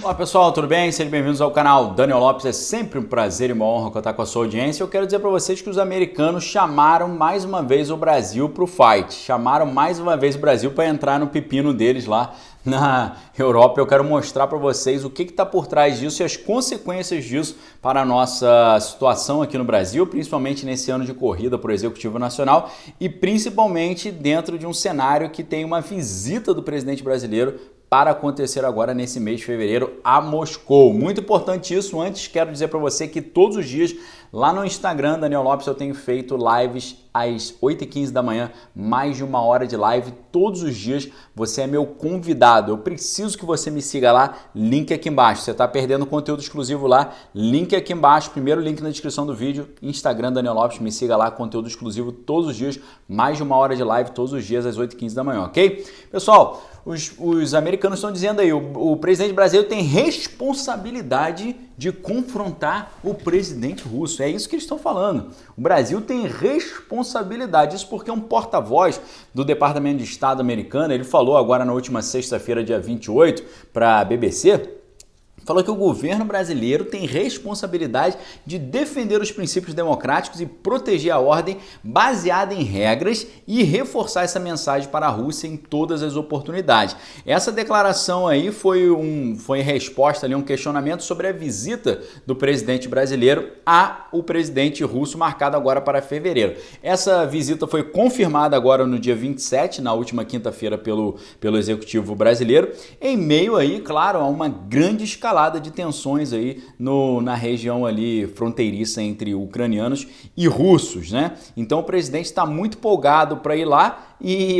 Olá pessoal, tudo bem? Sejam bem-vindos ao canal Daniel Lopes. É sempre um prazer e uma honra contar com a sua audiência. Eu quero dizer para vocês que os americanos chamaram mais uma vez o Brasil para o fight. Chamaram mais uma vez o Brasil para entrar no pepino deles lá na Europa. Eu quero mostrar para vocês o que está por trás disso e as consequências disso para a nossa situação aqui no Brasil, principalmente nesse ano de corrida para o Executivo Nacional e principalmente dentro de um cenário que tem uma visita do presidente brasileiro para acontecer agora nesse mês de fevereiro a Moscou. Muito importante isso. Antes, quero dizer para você que todos os dias lá no Instagram, Daniel Lopes, eu tenho feito lives às 8h15 da manhã, mais de 1 hora de live todos os dias. Você é meu convidado. Eu preciso que você me siga lá, link aqui embaixo. Você está perdendo conteúdo exclusivo lá, link aqui embaixo, primeiro link na descrição do vídeo, Instagram Daniel Lopes, me siga lá, conteúdo exclusivo todos os dias, mais de 1 hora de live todos os dias às 8h15 da manhã, ok? Pessoal, os americanos estão dizendo aí, o presidente brasileiro tem responsabilidade de confrontar o presidente russo. É isso que eles estão falando. O Brasil tem responsabilidade. Isso porque um porta-voz do Departamento de Estado americano, ele falou agora na última sexta-feira, dia 28, para a BBC, falou que o governo brasileiro tem responsabilidade de defender os princípios democráticos e proteger a ordem baseada em regras e reforçar essa mensagem para a Rússia em todas as oportunidades. Essa declaração aí foi resposta ali a um questionamento sobre a visita do presidente brasileiro ao presidente russo marcada agora para fevereiro. Essa visita foi confirmada agora no dia 27, na última quinta-feira pelo Executivo brasileiro, em meio aí, claro, a uma grande escalada de tensões aí na região ali fronteiriça entre ucranianos e russos, né? Então o presidente está muito empolgado para ir lá,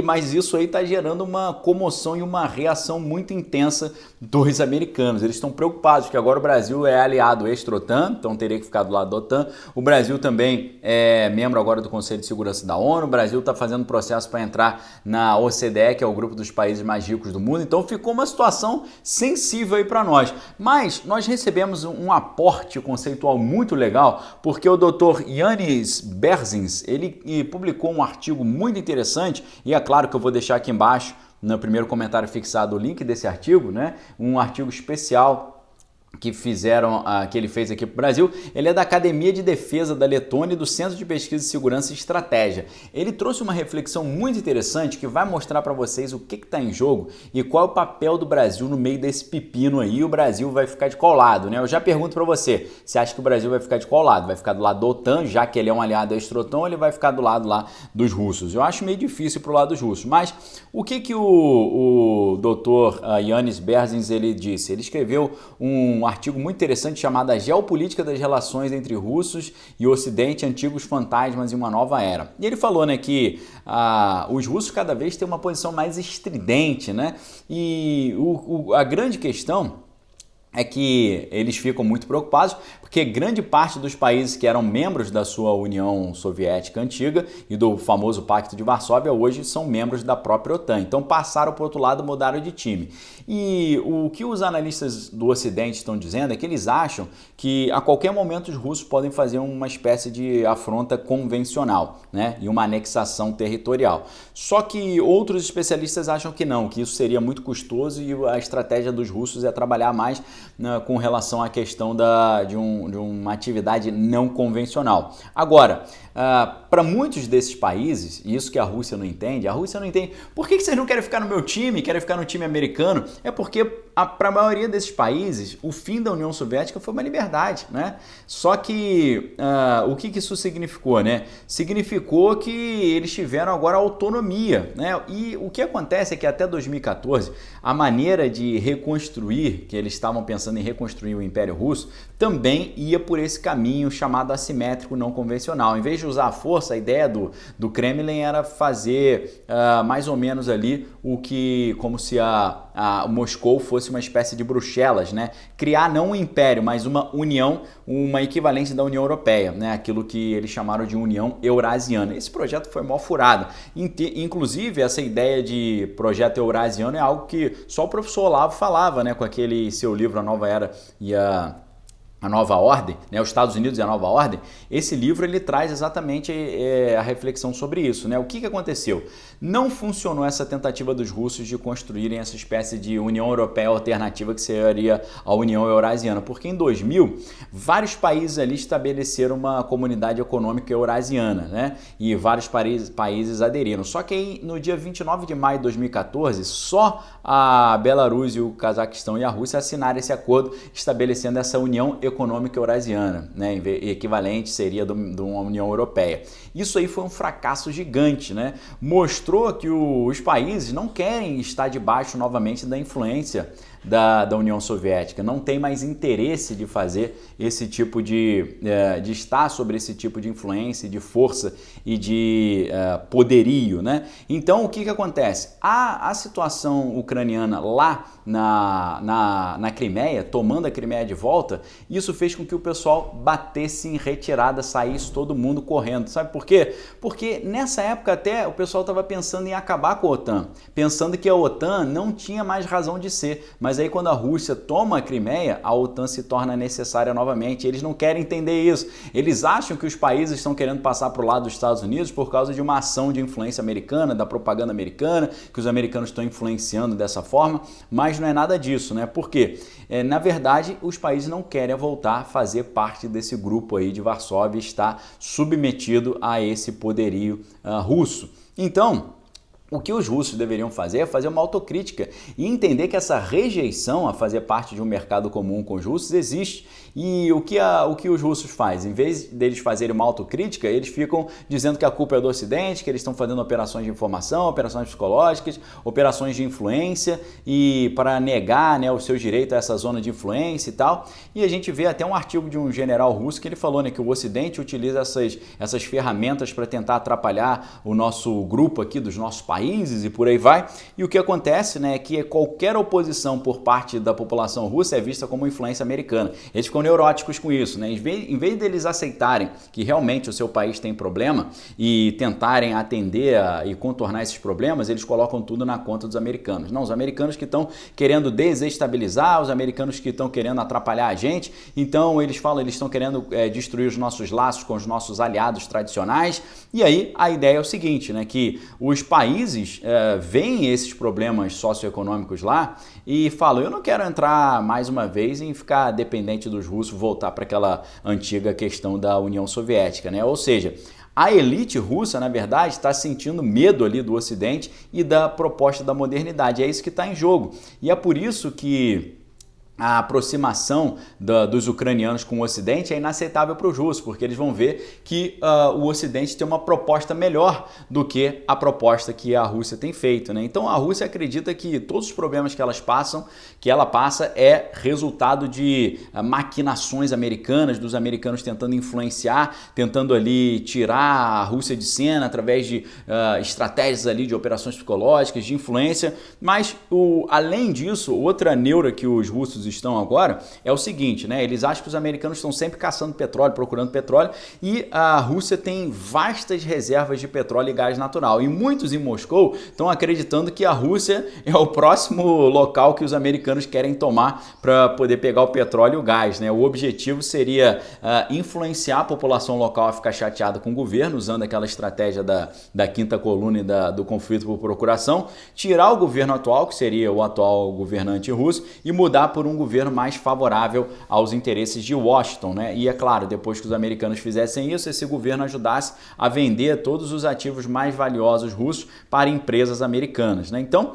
mas isso aí está gerando uma comoção e uma reação muito intensa dos americanos. Eles estão preocupados que agora o Brasil é aliado extra-OTAN, então teria que ficar do lado da OTAN. O Brasil também é membro agora do Conselho de Segurança da ONU. O Brasil está fazendo processo para entrar na OCDE, que é o grupo dos países mais ricos do mundo. Então ficou uma situação sensível aí para nós. Mas nós recebemos um aporte conceitual muito legal, porque o Dr. Yanis Berzins, ele publicou um artigo muito interessante, e é claro que eu vou deixar aqui embaixo, no primeiro comentário fixado, o link desse artigo, né? Um artigo especial que ele fez aqui para o Brasil. Ele é da Academia de Defesa da Letônia e do Centro de Pesquisa de Segurança e Estratégia. Ele trouxe uma reflexão muito interessante que vai mostrar para vocês o que está em jogo e qual é o papel do Brasil no meio desse pepino aí. O Brasil vai ficar de qual lado, né? Eu já pergunto para você, você acha que o Brasil vai ficar de qual lado? Vai ficar do lado da OTAN, já que ele é um aliado extra-OTAN, ou ele vai ficar do lado lá dos russos? Eu acho meio difícil pro lado dos russos, mas o que o Dr. Yanis Berzins ele disse? Ele escreveu um artigo muito interessante chamado A Geopolítica das Relações entre Russos e Ocidente, Antigos Fantasmas e uma Nova Era. E ele falou, né, que os russos cada vez têm uma posição mais estridente, né? E a grande questão é que eles ficam muito preocupados porque grande parte dos países que eram membros da sua União Soviética antiga e do famoso Pacto de Varsóvia hoje são membros da própria OTAN. Então passaram para o outro lado, mudaram de time. E o que os analistas do Ocidente estão dizendo é que eles acham que a qualquer momento os russos podem fazer uma espécie de afronta convencional, né? E uma anexação territorial. Só que outros especialistas acham que não, que isso seria muito custoso e a estratégia dos russos é trabalhar mais com relação à questão de uma atividade não convencional. Agora, para muitos desses países, e isso que a Rússia não entende, por que vocês não querem ficar no meu time, querem ficar no time americano? É porque para a maioria desses países, o fim da União Soviética foi uma liberdade, né? Só que o que isso significou, né? Significou que eles tiveram agora autonomia, né? E o que acontece é que até 2014, a maneira de reconstruir, que eles estavam pensando em reconstruir o Império Russo, também ia por esse caminho chamado assimétrico não convencional. Em vez de usar a força, a ideia do Kremlin era fazer mais ou menos ali como se a Moscou fosse uma espécie de Bruxelas, né? Criar não um império, mas uma união, uma equivalência da União Europeia, né? Aquilo que eles chamaram de União Eurasiana. Esse projeto foi mó furado. Inclusive, essa ideia de projeto eurasiano é algo que só o professor Olavo falava, né? Com aquele seu livro A Nova Era A Nova Ordem, né, os Estados Unidos e a Nova Ordem, esse livro ele traz exatamente a reflexão sobre isso, né? O que aconteceu? Não funcionou essa tentativa dos russos de construírem essa espécie de União Europeia alternativa que seria a União Eurasiana, porque em 2000 vários países ali estabeleceram uma comunidade econômica eurasiana, né? E vários países aderiram. Só que aí, no dia 29 de maio de 2014, só a Belarus e o Cazaquistão e a Rússia assinaram esse acordo estabelecendo essa União Econômica Eurasiana, né? Equivalente seria de uma União Europeia. Isso aí foi um fracasso gigante, né? Mostrou que os países não querem estar debaixo novamente da influência da União Soviética, não tem mais interesse de fazer esse tipo de estar sobre esse tipo de influência, de força e de poderio, né? Então o que acontece? A situação ucraniana lá na Crimeia, tomando a Crimeia de volta, isso fez com que o pessoal batesse em retirada, saísse todo mundo correndo. Sabe por quê? Porque nessa época até o pessoal estava pensando em acabar com a OTAN, pensando que a OTAN não tinha mais razão de ser, mas aí quando a Rússia toma a Crimeia, a OTAN se torna necessária novamente. Eles não querem entender isso. Eles acham que os países estão querendo passar para o lado dos Estados Unidos por causa de uma ação de influência americana, da propaganda americana, que os americanos estão influenciando dessa forma, mas não é nada disso, né? Por quê? Na verdade, os países não querem voltar a fazer parte desse grupo aí de Varsóvia, estar submetido a esse poderio russo. Então, o que os russos deveriam fazer é fazer uma autocrítica e entender que essa rejeição a fazer parte de um mercado comum com os russos existe. E o que os russos fazem? Em vez deles fazerem uma autocrítica, eles ficam dizendo que a culpa é do Ocidente, que eles estão fazendo operações de informação, operações psicológicas, operações de influência e para negar, né, os seus direitos a essa zona de influência e tal. E a gente vê até um artigo de um general russo que ele falou, né, que o Ocidente utiliza essas ferramentas para tentar atrapalhar o nosso grupo aqui dos nossos países e por aí vai. E o que acontece, né, é que qualquer oposição por parte da população russa é vista como influência americana. Eles ficam neuróticos com isso, né? Em vez deles aceitarem que realmente o seu país tem problema e tentarem atender e contornar esses problemas, eles colocam tudo na conta dos americanos. Não, os americanos que estão querendo desestabilizar, os americanos que estão querendo atrapalhar a gente, então eles estão querendo destruir os nossos laços com os nossos aliados tradicionais. E aí a ideia é o seguinte, né? Que os países veem esses problemas socioeconômicos lá e falam, eu não quero entrar mais uma vez em ficar dependente dos russos, voltar para aquela antiga questão da União Soviética, né? Ou seja, a elite russa, na verdade, está sentindo medo ali do Ocidente e da proposta da modernidade. É isso que está em jogo. E é por isso que a aproximação dos ucranianos com o Ocidente é inaceitável para os russos, porque eles vão ver que o Ocidente tem uma proposta melhor do que a proposta que a Rússia tem feito, né? Então a Rússia acredita que todos os problemas que ela passa é resultado de maquinações americanas, dos americanos tentando influenciar, tentando ali tirar a Rússia de cena através de estratégias ali de operações psicológicas, de influência. Mas além disso, outra neura que os russos estão agora é o seguinte, né? Eles acham que os americanos estão sempre caçando petróleo, procurando petróleo, e a Rússia tem vastas reservas de petróleo e gás natural. E muitos em Moscou estão acreditando que a Rússia é o próximo local que os americanos querem tomar para poder pegar o petróleo e o gás, né? O objetivo seria influenciar a população local a ficar chateada com o governo, usando aquela estratégia da quinta coluna e do conflito por procuração, tirar o governo atual, que seria o atual governante russo, e mudar por um governo mais favorável aos interesses de Washington, né? E é claro, depois que os americanos fizessem isso, esse governo ajudasse a vender todos os ativos mais valiosos russos para empresas americanas, né? Então,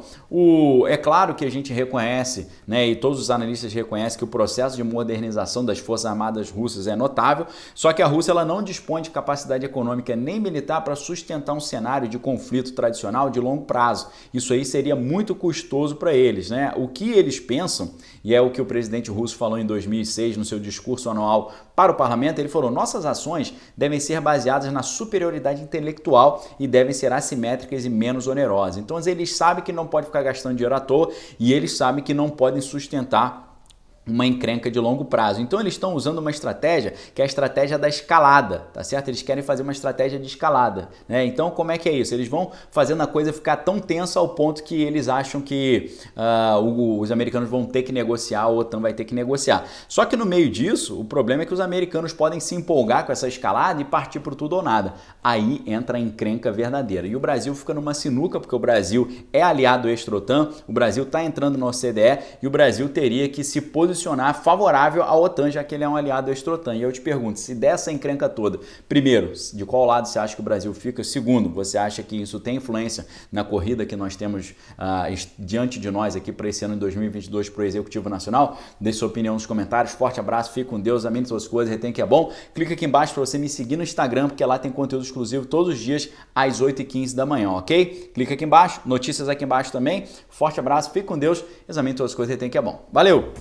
é claro que a gente reconhece, né, e todos os analistas reconhecem que o processo de modernização das Forças Armadas russas é notável, só que a Rússia ela não dispõe de capacidade econômica nem militar para sustentar um cenário de conflito tradicional de longo prazo. Isso aí seria muito custoso para eles, né? O que eles pensam, e é o que o presidente russo falou em 2006 no seu discurso anual para o parlamento, ele falou: nossas ações devem ser baseadas na superioridade intelectual e devem ser assimétricas e menos onerosas. Então eles sabem que não pode ficar gastando dinheiro à toa e eles sabem que não podem sustentar uma encrenca de longo prazo. Então eles estão usando uma estratégia que é a estratégia da escalada, tá certo? Eles querem fazer uma estratégia de escalada, né? Então como é que é isso? Eles vão fazendo a coisa ficar tão tensa ao ponto que eles acham que os americanos vão ter que negociar, a OTAN vai ter que negociar. Só que no meio disso, o problema é que os americanos podem se empolgar com essa escalada e partir por tudo ou nada. Aí entra a encrenca verdadeira. E o Brasil fica numa sinuca, porque o Brasil é aliado extra-OTAN, o Brasil está entrando na OCDE e o Brasil teria que se posicionar favorável à OTAN, já que ele é um aliado extra-OTAN. E eu te pergunto, se dessa encrenca toda, primeiro, de qual lado você acha que o Brasil fica? Segundo, você acha que isso tem influência na corrida que nós temos diante de nós aqui para esse ano de 2022 para o Executivo Nacional? Deixe sua opinião nos comentários. Forte abraço, fique com Deus, amém suas coisas, retém que é bom. Clica aqui embaixo para você me seguir no Instagram, porque lá tem conteúdo exclusivo todos os dias às 8h15 da manhã, ok? Clica aqui embaixo, notícias aqui embaixo também. Forte abraço, fique com Deus, examine todas as coisas, retém que é bom. Valeu!